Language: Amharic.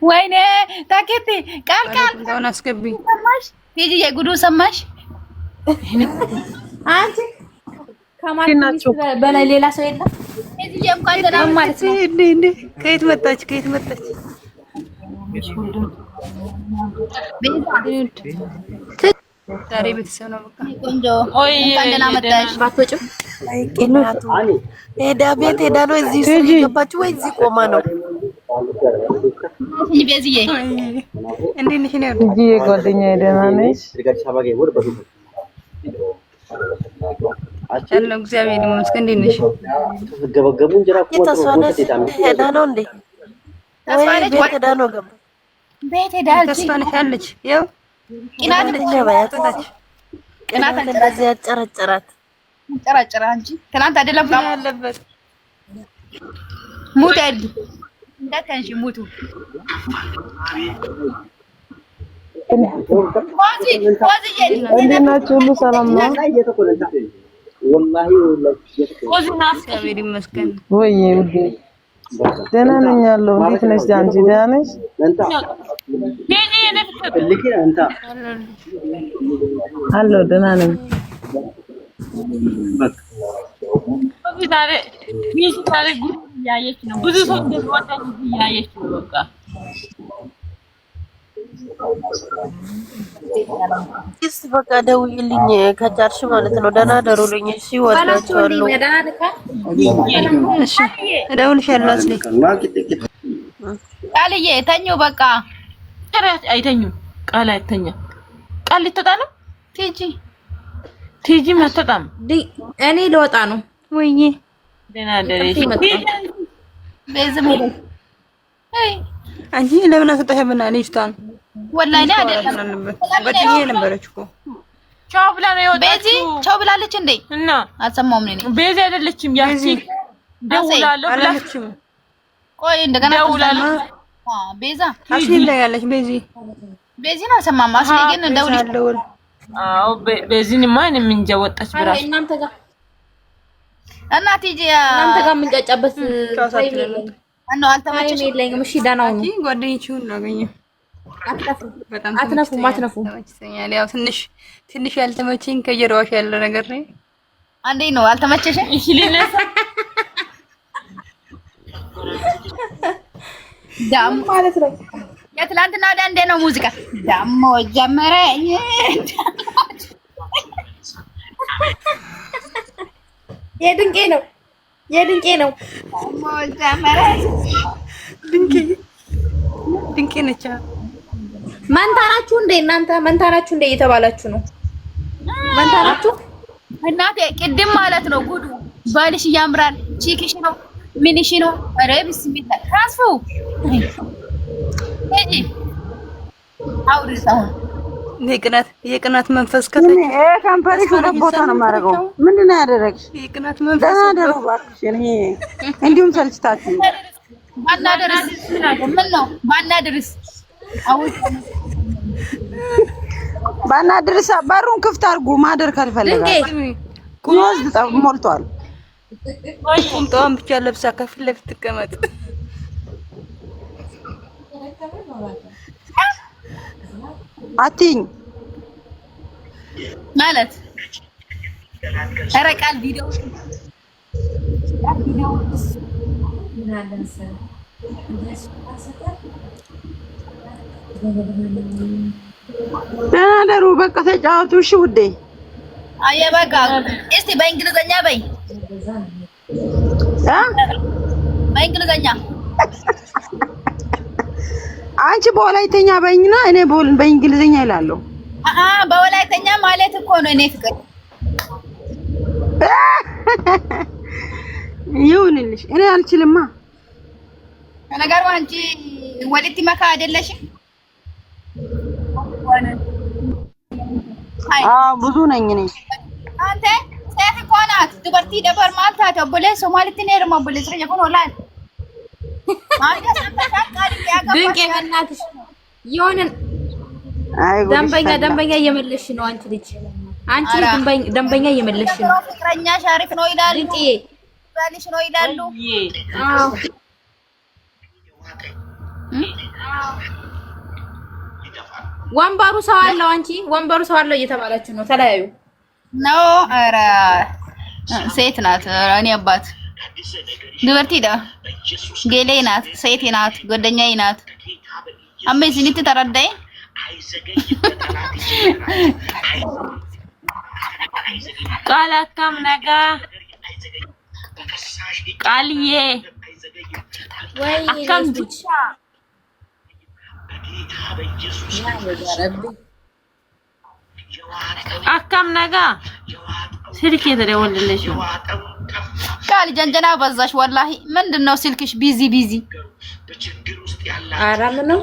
ወይኔ ታኬቲ ቃል እንደውን አስገቢ ሰማሽ? ሂጂ የጉዱ ሰማሽ? አንቺ ከማርቲስ በላይ ሌላ ሰው የለም። ሂጂ እንኳን ደህና ማለት ነው። እንዴ ከየት መጣች? ዛሬ ቤተሰብ ነው በቃ ቆንጆ እንኳን ደህና መጣሽ። ባትወጪም ቤት ሄዳ ነው እዚህ ስር የገባችው ወይ እዚህ ቆማ ነው? ቤዝዬ እንዴት ነሽ? ነው እንጂ ጓደኛዬ ደህና ነሽ? ያለው እግዚአብሔር ይመስገን። እንዴት ነሽ? ተስፋነሽ ሄዳ ነው እንዴ? ወይ ቤት ሄዳ ነው ገባ? ቤት ሄዳ ተስፋነሽ አለች። ያው ቅናት እንደዚህ ያጨረጨራት ጨራጨራ እንጂ ትናንት አይደለም ያለበት ሙት አይደል እንዳታንሺ ሙቱ እንዴት ናችሁ? ሁሉ ሰላም ነው? እግዚአብሔር ይመስገን። ወይ ውዴ ደህና ነኝ ያለው። እንዴት ነሽ ጃንጂ? ደህና ነሽ? አለሁ ደህና ነኝ። ብዙ ሰው እንደወጣው ያየች ነው በቃ እስቲ በቃ ደውይልኝ ከቻልሽ ማለት ነው። ደህና ደሩልኝ። እሺ ወላችኋለሁ። እሺ እደውልልሻለሁ። አስሊ ቃልዬ ተኙ በቃ አይተኙ። ቃል አይተኛ። ቃል ልትወጣ ነው። ቲጂ አትወጣም። እኔ ልወጣ ነው። ወይዬ ደህና ደረሽ? በዝም ሄደ። አይ አንቺ ለምን አትወጣሽም? ልጅቷን ወላሂ አይደለም ጓደኛዬ ነበረች እኮ ቻው ብላ ነው የወጣችው። ቤዚ ቻው ብላለች እንዴ? እና አልሰማሁም ነኝ። ቤዚ አይደለችም። ያቺ ደውላለሁ ብላችም ቆይ እንደገና ደውላለሁ። ቤዛ አስሊ ላይ ያለች ቤዚን አልሰማም። አስሊ ግን እንደውልሽ አዎ ቤዚን ማን እንጃ ወጣች ብራሽ እናንተ ጋር እና ቲጂ እናንተ ጋር የምንጫጫበት ነው። አልተመቸሽ የለኝም። እሺ ደህና ሁኑ። ጓደኞቹን አገኘሁ። አትነፉም። ተመችቶኛል። ያው ትንሽ ያልተመቸኝ ከጀርባሽ ያለ ነገር ነው። አንዴ ነው አልተመቸሽም? እሺ ልነሳ ዳም ማለት ነው። የትላንትና ወዲያ እንደ ነው ሙዚቃ ዳሞ ጀመረኝ። የድንቄ ነው ዳሞ ጀመረኝ። ድንቄ ነች። መንታ ናችሁ እንዴ እናንተ? መንታ ናችሁ እንዴ እየተባላችሁ ነው? መንታ ናችሁ እናቴ ቅድም ማለት ነው ጉዱ ባልሽ ያምራል፣ ቺክሽ ነው፣ ምንሽ ነው? ኧረ ቢስሚላ ካስፉ እጂ አውሪታው የቅናት መንፈስ ከተኝ ካምፓኒሽ ወደ ቦታ ነው የማደርገው። ምንድን ነው ያደረግሽ? የቅናት መንፈስ ደህና ደሩ እባክሽ። እኔ እንዲሁም ሰልችታችሁ ባናደርስ ምን ነው ባናደርስ ባናደርስ በሩን ክፍት አድርጉ። ማደር ካልፈለጋችሁ ቁኖዝ ሞልቷል። ቁምጣዋን ብቻ ለብሳ ከፊት ለፊት ትቀመጥ። አትይኝ ማለት ኧረ ቃል ቪዲዮ ደህና ደሩ። በቃ ተጫወቱ። እሺ ውዴ። አየ በቃ እስቲ በእንግሊዘኛ በይ በእንግሊዘኛ አንቺ በወላይተኛ በይኝና እኔ በእንግሊዘኛ እላለሁ። በወላይተኛ ማለት እኮ ነው እኔ ፍቅር ይሁንልሽ። እኔ አልችልማ። ነገሩ አንቺ ወልቲ መካ አይደለሽም? ብዙ ነኝ እኔ። አንተ ሴት እኮ ናት። ድበርቲ ደበር ማልታ ተቦለ ሶማሊት ነር ማቦለ ዝረኛ ኮን ወላል ድንቄ በእናትሽ የሆነ ደንበኛ እየመለሽ ነው አንቺ ልጅ። አንቺ ደንበኛ እየመለሽ ነው። ፍቅረኛ ሻሪፍ ነው ይላል። ድንቄ ባልሽ ነው ይላሉ። አዎ ወንበሩ ሰው አለው አንቺ ወንበሩ ሰው አለው እየተባላችሁ ነው። ተለያዩ ነው። ኧረ ሴት ናት። እኔ አባት ድበርቲ ዳ ጌሌ ናት። ሴት ናት። ጓደኛዬ ናት። አሜዚን ተረዳይ ቃል አካም ነጋ ቃልዬ አካም ብቻ አካም ነጋ ስልክ የተደወለልሽ ቃል ጀንጀና በዛሽ። ወላሂ ምንድነው ስልክሽ ቢዚ ቢዚ? ኧረ ምንም